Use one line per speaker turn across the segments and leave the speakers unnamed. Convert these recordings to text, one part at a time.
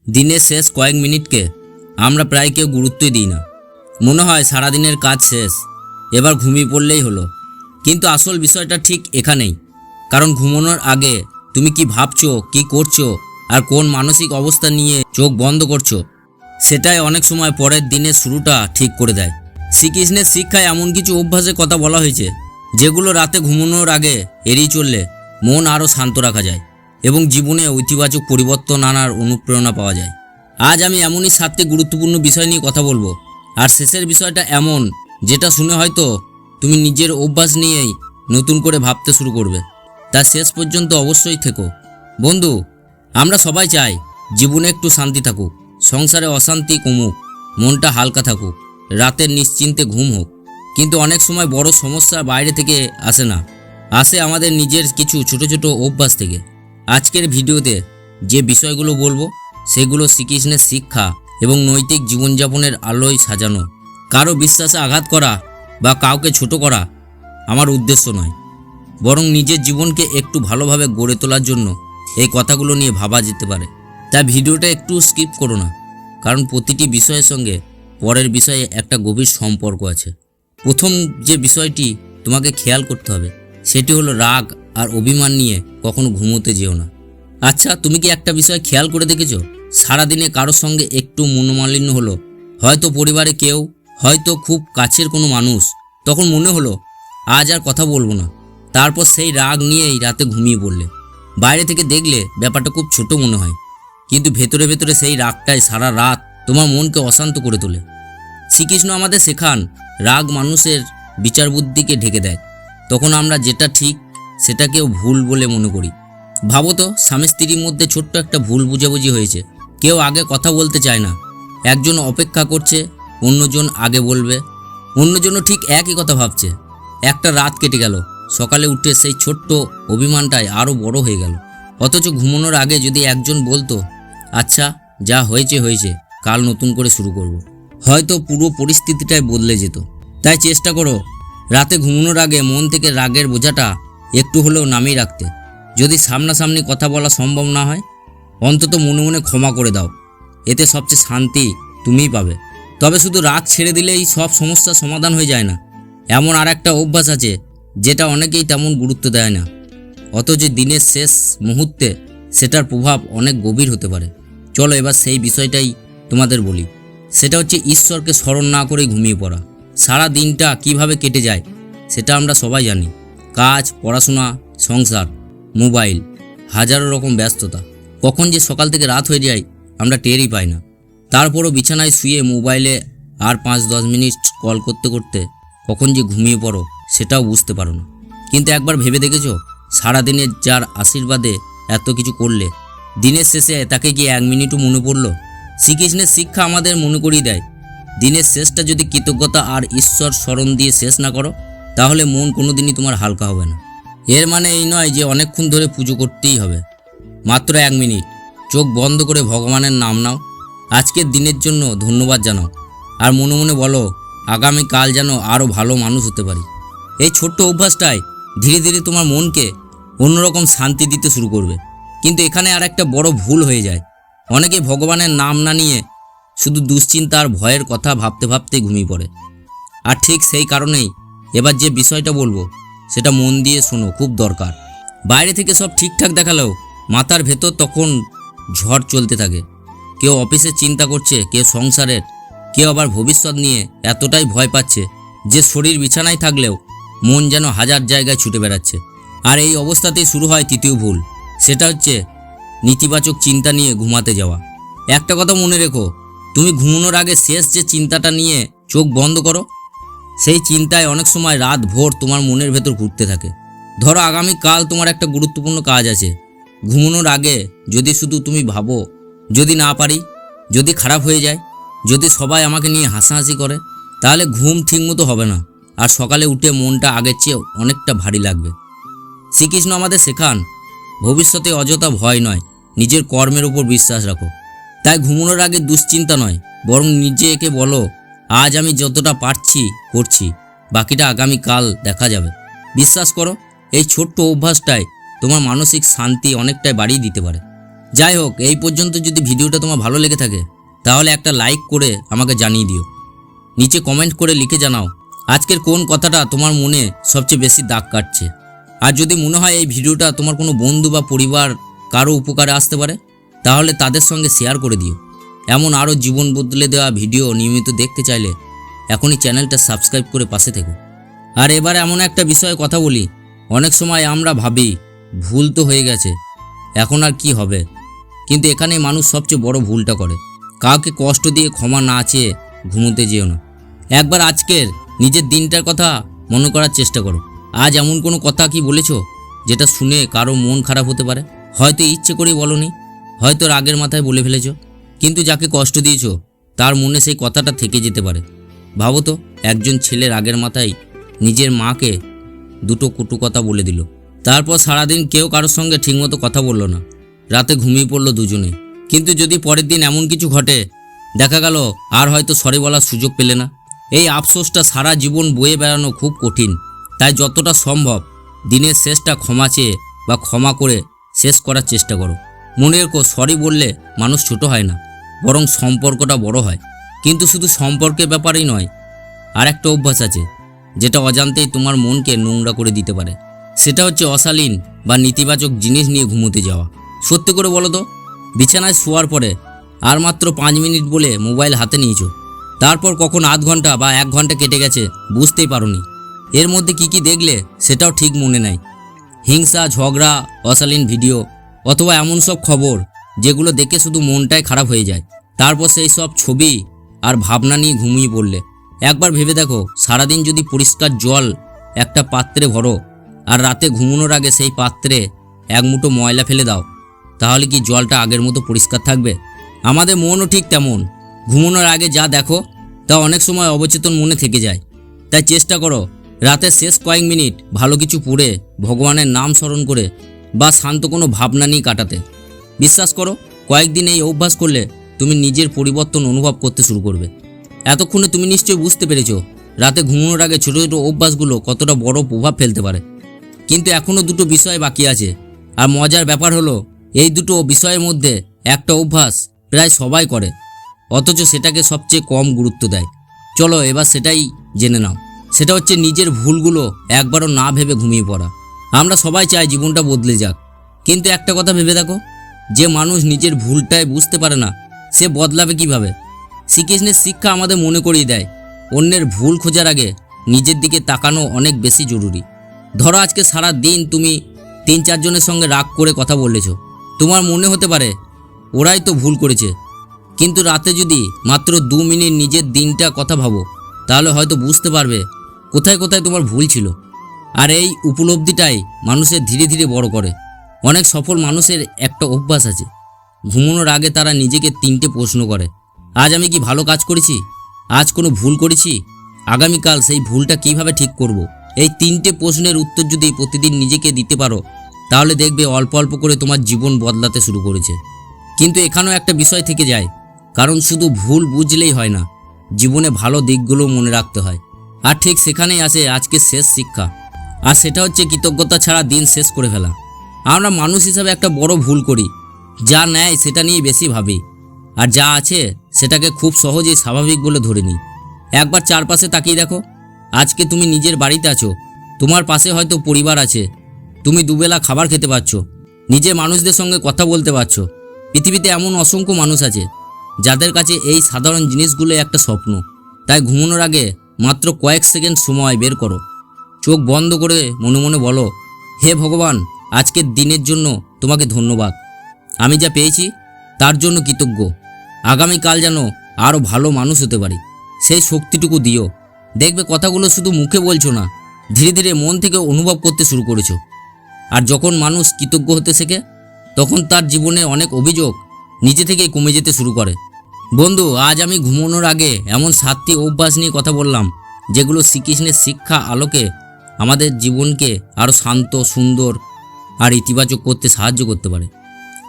দিনের শেষ কয়েক মিনিটকে আমরা প্রায় কেউ গুরুত্বই দিই না। মনে হয় সারাদিনের কাজ শেষ, এবার ঘুমিয়ে পড়লেই হলো। কিন্তু আসল বিষয়টা ঠিক এখানেই। কারণ ঘুমানোর আগে তুমি কি ভাবছো, কি করছো আর কোন মানসিক অবস্থা নিয়ে চোখ বন্ধ করছো, সেটাই অনেক সময় পরের দিনের শুরুটা ঠিক করে দেয়। শ্রীকৃষ্ণের শিক্ষায় এমন কিছু অভ্যাসের কথা বলা হয়েছে যেগুলো রাতে ঘুমানোর আগে এড়িয়ে চললে মন আরও শান্ত রাখা যায় এবং জীবনে ইতিবাচক পরিবর্তন আনার অনুপ্রেরণা পাওয়া যায়। আজ আমি এমনই 7টি গুরুত্বপূর্ণ বিষয় নিয়ে কথা বলবো। আর শেষের বিষয়টা এমন যেটা শুনে হয়তো তুমি নিজের অভ্যাস নিয়েই নতুন করে ভাবতে শুরু করবে। তা শেষ পর্যন্ত অবশ্যই থেকো। বন্ধু, আমরা সবাই চাই জীবনে একটু শান্তি থাকুক, সংসারে অশান্তি কমুক, মনটা হালকা থাকুক, রাতের নিশ্চিন্তে ঘুম হোক। কিন্তু অনেক সময় বড় সমস্যা বাইরে থেকে আসে না, আসে আমাদের নিজের কিছু ছোট ছোট অভ্যাস থেকে। আজকের ভিডিওতে যে বিষয়গুলো বলবো সেগুলো শ্রীকৃষ্ণের শিক্ষা এবং নৈতিক জীবনযাপনের আলোয় সাজানো। কারো বিশ্বাসে আঘাত করা বা কাউকে ছোট করা আমার উদ্দেশ্য নয়, বরং নিজের জীবনকে একটু ভালোভাবে গড়ে তোলার জন্য এই কথাগুলো নিয়ে ভাবা যেতে পারে। তাই ভিডিওটা একটু স্কিপ করো না, কারণ প্রতিটি বিষয়ের সঙ্গে পরের বিষয়ে একটা গভীর সম্পর্ক আছে। প্রথম যে বিষয়টি তোমাকে খেয়াল করতে হবে সেটি হলো রাগ আর অভিমান নিয়ে কখনো ঘুমোতে যেও না। আচ্ছা, তুমি কি একটা বিষয় খেয়াল করে দেখেছো? সারাদিনে কারোর সঙ্গে একটু মনোমালিন্য হলো, হয়তো পরিবারে কেউ, হয়তো খুব কাছের কোনো মানুষ, তখন মনে হলো আজ আর কথা বলবো না। তারপর সেই রাগ নিয়েই রাতে ঘুমিয়ে পড়লে। বাইরে থেকে দেখলে ব্যাপারটা খুব ছোট মনে হয়, কিন্তু ভেতরে ভেতরে সেই রাগটাই সারা রাত তোমার মনকে অশান্ত করে তোলে। শ্রীকৃষ্ণ আমাদের শেখান রাগ মানুষের বিচার বুদ্ধিকে ঢেকে দেয়। তখন আমরা যেটা ঠিক সেটাকেও ভুল বলে মনে করি। ভাবো তো, স্বামী স্ত্রীর মধ্যে ছোট্ট একটা ভুল বুঝাবুঝি হয়েছে। কেউ আগে কথা বলতে চায় না, একজন অপেক্ষা করছে, অন্যজন আগে বলবে, অন্যজনও ঠিক একই কথা ভাবছে। একটা রাত কেটে গেল, সকালে উঠে সেই ছোট্ট অভিমানটাই আরও বড় হয়ে গেল। অথচ ঘুমানোর আগে যদি একজন বলতো, আচ্ছা যা হয়েছে হয়েছে, কাল নতুন করে শুরু করব, হয়তো পুরো পরিস্থিতিটাই বদলে যেত। তাই চেষ্টা করো রাতে ঘুমানোর আগে মন থেকে রাগের বোঝাটা একটু হলেও নামিয়ে রাখতে। যদি সামনাসামনি কথা বলা সম্ভব না হয়, অন্তত মনে মনে ক্ষমা করে দাও। এতে সবচেয়ে শান্তি তুমিই পাবে। তবে শুধু রাগ ছেড়ে দিলেই সব সমস্যার সমাধান হয়ে যায় না। এমন আর একটা অভ্যাস আছে যেটা অনেকেই তেমন গুরুত্ব দেয় না, অথচ দিনের শেষ মুহূর্তে সেটার প্রভাব অনেক গভীর হতে পারে। চলো এবার সেই বিষয়টাই তোমাদের বলি। সেটা হচ্ছে ঈশ্বরকে স্মরণ না করেই ঘুমিয়ে পড়া। সারা দিনটা কিভাবে কেটে যায় সেটা আমরা সবাই জানি। কাজ, পড়াশোনা, সংসার, মোবাইল, হাজারো রকম ব্যস্ততা। কখন যে সকাল থেকে রাত হয়ে যায় আমরা টেরই পাই না। তারপরও বিছানায় শুয়ে মোবাইলে আর 5-10 মিনিট কল করতে করতে কখন যে ঘুমিয়ে পড়ো সেটাও বুঝতে পারো না। কিন্তু একবার ভেবে দেখেছো, সারাদিনের যার আশীর্বাদে এত কিছু করলে, দিনের শেষে তাকে গিয়ে 1 মিনিটও মনে পড়লো? শ্রীকৃষ্ণের শিক্ষা আমাদের মনে করিয়ে দেয়, দিনের শেষটা যদি কৃতজ্ঞতা আর ঈশ্বর স্মরণ দিয়ে শেষ না করো, তাহলে মন কোনোদিনই তোমার হালকা হবে না। এর মানে এই নয় যে অনেকক্ষণ ধরে পুজো করতেই হবে। মাত্র 1 মিনিট চোখ বন্ধ করে ভগবানের নাম নাও, আজকের দিনের জন্য ধন্যবাদ জানাও, আর মনে মনে বলো আগামীকাল যেন আরও ভালো মানুষ হতে পারি। এই ছোট্ট অভ্যাসটাই ধীরে ধীরে তোমার মনকে অন্যরকম শান্তি দিতে শুরু করবে। কিন্তু এখানে আর একটা বড় ভুল হয়ে যায়। অনেকে ভগবানের নাম না নিয়ে শুধু দুশ্চিন্তা আর ভয়ের কথা ভাবতে ভাবতে ঘুমিয়ে পড়ে। আর ঠিক সেই কারণেই এবার যে বিষয়টা বলবো সেটা মন দিয়ে শোনো, খুব দরকার। বাইরে থেকে সব ঠিকঠাক দেখালেও মাথার ভেতর তখন ঝড় চলতে থাকে। কেউ অফিসের চিন্তা করছে, কেউ সংসারের, কেউ আবার ভবিষ্যৎ নিয়ে এতটাই ভয় পাচ্ছে যে শরীর বিছানায় থাকলেও মন যেন হাজার জায়গায় ছুটে বেড়াচ্ছে। আর এই অবস্থাতেই শুরু হয় তৃতীয় ভুল, সেটা হচ্ছে নেতিবাচক চিন্তা নিয়ে ঘুমাতে যাওয়া। একটা কথা মনে রেখো, তুমি ঘুমানোর আগে শেষ যে চিন্তাটা নিয়ে চোখ বন্ধ করো, সেই চিন্তায় অনেক সময় রাত ভোর তোমার মনের ভেতর ঘুরতে থাকে। ধরো আগামীকাল তোমার একটা গুরুত্বপূর্ণ কাজ আছে। ঘুমানোর আগে যদি শুধু তুমি ভাবো, যদি না পারি, যদি খারাপ হয়ে যায়, যদি সবাই আমাকে নিয়ে হাসাহাসি করে, তাহলে ঘুম ঠিকমতো হবে না, আর সকালে উঠে মনটা আগের চেয়ে অনেকটা ভারী লাগবে। শ্রীকৃষ্ণ আমাদের শেখান ভবিষ্যতে অযথা ভয় নয়, নিজের কর্মের উপর বিশ্বাস রাখো। তাই ঘুমানোর আগে দুশ্চিন্তা নয়, বরং নিজেকে বলো আজ আমি যতটা পারছি করছি, বাকিটা আগামীকাল দেখা যাবে। বিশ্বাস করো, এই ছোট্ট অভ্যাসটাই তোমার মানসিক শান্তি অনেকটাই বাড়িয়ে দিতে পারে। যাই হোক, এই পর্যন্ত যদি ভিডিওটা তোমার ভালো লেগে থাকে তাহলে একটা লাইক করে আমাকে জানিয়ে দিও। নিচে কমেন্ট করে লিখে জানাও আজকের কোন কথাটা তোমার মনে সবচেয়ে বেশি দাগ কাটছে। আর যদি মনে হয় এই ভিডিওটা তোমার কোনো বন্ধু বা পরিবার কারো উপকারে আসতে পারে তাহলে তাদের সঙ্গে শেয়ার করে দিও। এমন আরও জীবন বদলে দেওয়া ভিডিও নিয়মিত দেখতে চাইলে এখনই চ্যানেলটা সাবস্ক্রাইব করে পাশে থেকো। আর এবার এমন একটা বিষয়ে কথা বলি, অনেক সময় আমরা ভাবি ভুল তো হয়ে গেছে, এখন আর কি হবে, কিন্তু এখানে মানুষ সবচেয়ে বড় ভুলটা করে। কাউকে কষ্ট দিয়ে ক্ষমা না চেয়ে ঘুমোতে যেও না। একবার আজকের নিজের দিনটার কথা মনে করার চেষ্টা করো। আজ এমন কোনো কথা কি বলেছো যেটা শুনে কারো মন খারাপ হতে পারে? হয়তো ইচ্ছে করেই বলনি, হয়তো রাগের মাথায় বলে ফেলেছো, কিন্তু যাকে কষ্ট দিয়েছো তার মনে সেই কথাটা থেকে যেতে পারে। ভাবো তো, একজন ছেলে রাগের মাথায় নিজের মাকে দুটো কটু কথা বলে দিল, তারপর সারাদিন কেউ কারোর সঙ্গে ঠিকমতো কথা বললো না, রাতে ঘুমিয়ে পড়লো দুজনে। কিন্তু যদি পরের দিন এমন কিছু ঘটে, দেখা গেল আর হয়তো সরি বলার সুযোগ পেলে না, এই আফসোসটা সারা জীবন বয়ে বেড়ানো খুব কঠিন। তাই যতটা সম্ভব দিনের শেষটা ক্ষমা চেয়ে বা ক্ষমা করে শেষ করার চেষ্টা করো। মনে রেখো, সরি বললে মানুষ ছোট হয় না, বরং সম্পর্কটা বড় হয়। কিন্তু শুধু সম্পর্কের ব্যাপারেই নয়, আর একটা অভ্যাস আছে যেটা অজান্তেই তোমার মনকে নোংরা করে দিতে পারে। সেটা হচ্ছে অশালীন বা নেতিবাচক জিনিস নিয়ে ঘুমোতে যাওয়া। সত্যি করে বলো তো, বিছানায় শোয়ার পরে আর মাত্র 5 মিনিট বলে মোবাইল হাতে নিয়েছো, তারপর কখন আধ ঘন্টা বা 1 ঘন্টা কেটে গেছে বুঝতেই পারোনি। এর মধ্যে কি দেখলে সেটাও ঠিক মনে নাই। হিংসা, ঝগড়া, অশালীন ভিডিও অথবা এমন সব খবর যেগুলো দেখে শুধু মনটাই খারাপ হয়ে যায়। তারপর সেই সব ছবি আর ভাবনা নিয়ে ঘুমিয়ে পড়লে। একবার ভেবে দেখো, সারাদিন যদি পরিষ্কার জল একটা পাত্রে ভরো আর রাতে ঘুমানোর আগে সেই পাত্রে এক মুঠো ময়লা ফেলে দাও, তাহলে কি জলটা আগের মতো পরিষ্কার থাকবে? আমাদের মনও ঠিক তেমন, ঘুমানোর আগে যা দেখো তা অনেক সময় অবচেতন মনে থেকে যায়। তাই চেষ্টা করো রাতের শেষ কয়েক মিনিট ভালো কিছু পড়ে, ভগবানের নাম স্মরণ করে বা শান্ত কোনো ভাবনা নিয়ে কাটাতে। বিশ্বাস করো, কয়েকদিন এই অভ্যাস করলে তুমি নিজের পরিবর্তন অনুভব করতে শুরু করবে। এতক্ষণে তুমি নিশ্চয়ই বুঝতে পেরেছো রাতে ঘুমানোর আগে ছোটো ছোটো অভ্যাসগুলো কতটা বড় প্রভাব ফেলতে পারে। কিন্তু এখনও দুটো বিষয় বাকি আছে, আর মজার ব্যাপার হলো এই দুটো বিষয়ের মধ্যে একটা অভ্যাস প্রায় সবাই করে, অথচ সেটাকে সবচেয়ে কম গুরুত্ব দেয়। চলো এবার সেটাই জেনে নাও। সেটা হচ্ছে নিজের ভুলগুলো একবারও না ভেবে ঘুমিয়ে পড়া। আমরা সবাই চাই জীবনটা বদলে যাক, কিন্তু একটা কথা ভেবে দেখো, যে মানুষ নিজের ভুলটাই বুঝতে পারে না সে বদলাবে কিভাবে? শ্রীকৃষ্ণের শিক্ষা আমাদের মনে করিয়ে দেয় অন্যের ভুল খোঁজার আগে নিজের দিকে তাকানো অনেক বেশি জরুরি। ধরো আজকে সারা দিন তুমি 3-4 জনের সঙ্গে রাগ করে কথা বলেছো। তোমার মনে হতে পারে ওরাই তো ভুল করেছে, কিন্তু রাতে যদি মাত্র 2 মিনিট নিজের দিনটা কথা ভাবো তাহলে হয়তো বুঝতে পারবে কোথায় কোথায় তোমার ভুল ছিল। আর এই উপলব্ধিটাই মানুষের ধীরে ধীরে বড় করে। অনেক সফল মানুষের একটা অভ্যাস আছে, ঘুমানোর আগে তারা নিজেকে 3টে প্রশ্ন করে। আজ আমি কি ভালো কাজ করেছি? আজ কোনো ভুল করেছি? আগামীকাল সেই ভুলটা কিভাবে ঠিক করব? এই 3টে প্রশ্নের উত্তর যদি প্রতিদিন নিজেকে দিতে পারো তাহলে দেখবে অল্প অল্প করে তোমার জীবন বদলাতে শুরু করেছে। কিন্তু এখানেও একটা বিষয় থেকে যায়, কারণ শুধু ভুল বুঝলেই হয় না, জীবনে ভালো দিকগুলো মনে রাখতে হয়। আর ঠিক সেখানেই আসে আজকের শেষ শিক্ষা, আর সেটা হচ্ছে কৃতজ্ঞতা ছাড়া দিন শেষ করে ফেলা। আমরা মানুষ হিসাবে একটা বড় ভুল করি, যা নেয় সেটা নিয়ে বেশি ভাবি, আর যা আছে সেটাকে খুব সহজেই স্বাভাবিক বলে ধরে নিই। একবার চারপাশে তাকিয়ে দেখো, আজকে তুমি নিজের বাড়িতে আছো, তোমার পাশে হয়তো পরিবার আছে, তুমি দুবেলা খাবার খেতে পারছো, নিজের মানুষদের সঙ্গে কথা বলতে পারছো। পৃথিবীতে এমন অসংখ্য মানুষ আছে যাদের কাছে এই সাধারণ জিনিসগুলো একটা স্বপ্ন। তাই ঘুমানোর আগে মাত্র কয়েক সেকেন্ড সময় বের করো, চোখ বন্ধ করে মনে মনে বলো, হে ভগবান, আজকের দিনের জন্য তোমাকে ধন্যবাদ, আমি যা পেয়েছি তার জন্য কৃতজ্ঞ, আগামীকাল যেন আরও ভালো মানুষ হতে পারি, সেই শক্তিটুকু দিও। দেখবে কথাগুলো শুধু মুখে বলছো না, ধীরে ধীরে মন থেকে অনুভব করতে শুরু করেছো। আর যখন মানুষ কৃতজ্ঞ হতে শেখে তখন তার জীবনে অনেক অভিযোগ নিজে থেকেই কমে যেতে শুরু করে। বন্ধু, আজ আমি ঘুমানোর আগে এমন 7টি অভ্যাস নিয়ে কথা বললাম যেগুলো শ্রীকৃষ্ণের শিক্ষা আলোকে আমাদের জীবনকে আরও শান্ত, সুন্দর আর ইতিবাচক করতে সাহায্য করতে পারে।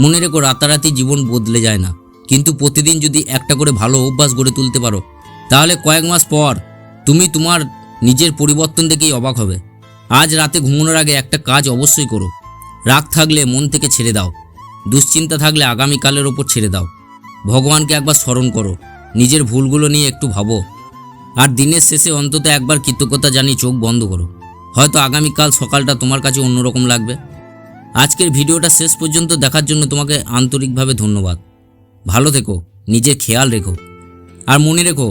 মনে রেখো, রাতারাতি জীবন বদলে যায় না, কিন্তু প্রতিদিন যদি একটা করে ভালো অভ্যাস গড়ে তুলতে পারো তাহলে কয়েক মাস পর তুমি তোমার নিজের পরিবর্তন দেখেই অবাক হবে। আজ রাতে ঘুমানোর আগে একটা কাজ অবশ্যই করো, রাগ থাকলে মন থেকে ছেড়ে দাও। দুশ্চিন্তা থাকলে আগামীকালের ওপর ছেড়ে দাও। ভগবানকে একবার স্মরণ করো, নিজের ভুলগুলো নিয়ে একটু ভাবো, আর দিনের শেষে অন্তত একবার কৃতজ্ঞতা জানিয়ে চোখ বন্ধ করো। হয়তো আগামীকাল সকালটা তোমার কাছে অন্যরকম লাগবে। আজকের ভিডিওটা শেষ পর্যন্ত দেখার জন্য তোমাকে আন্তরিকভাবে ধন্যবাদ। ভালো থেকো, নিজের খেয়াল রেখো, আর মনে রেখো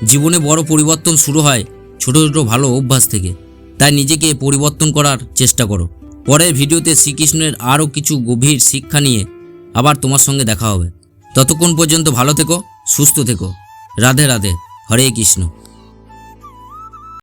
জীবনে বড় পরিবর্তন শুরু হয় ছোট ছোট ভালো অভ্যাস থেকে। তাই নিজেকে পরিবর্তন করার চেষ্টা করো। পরের ভিডিওতে শ্রীকৃষ্ণের আরও কিছু গভীর শিক্ষা নিয়ে আবার তোমার সঙ্গে দেখা হবে। ততক্ষণ পর্যন্ত ভালো থেকো, সুস্থ থেকো। রাধে রাধে, হরে কৃষ্ণ।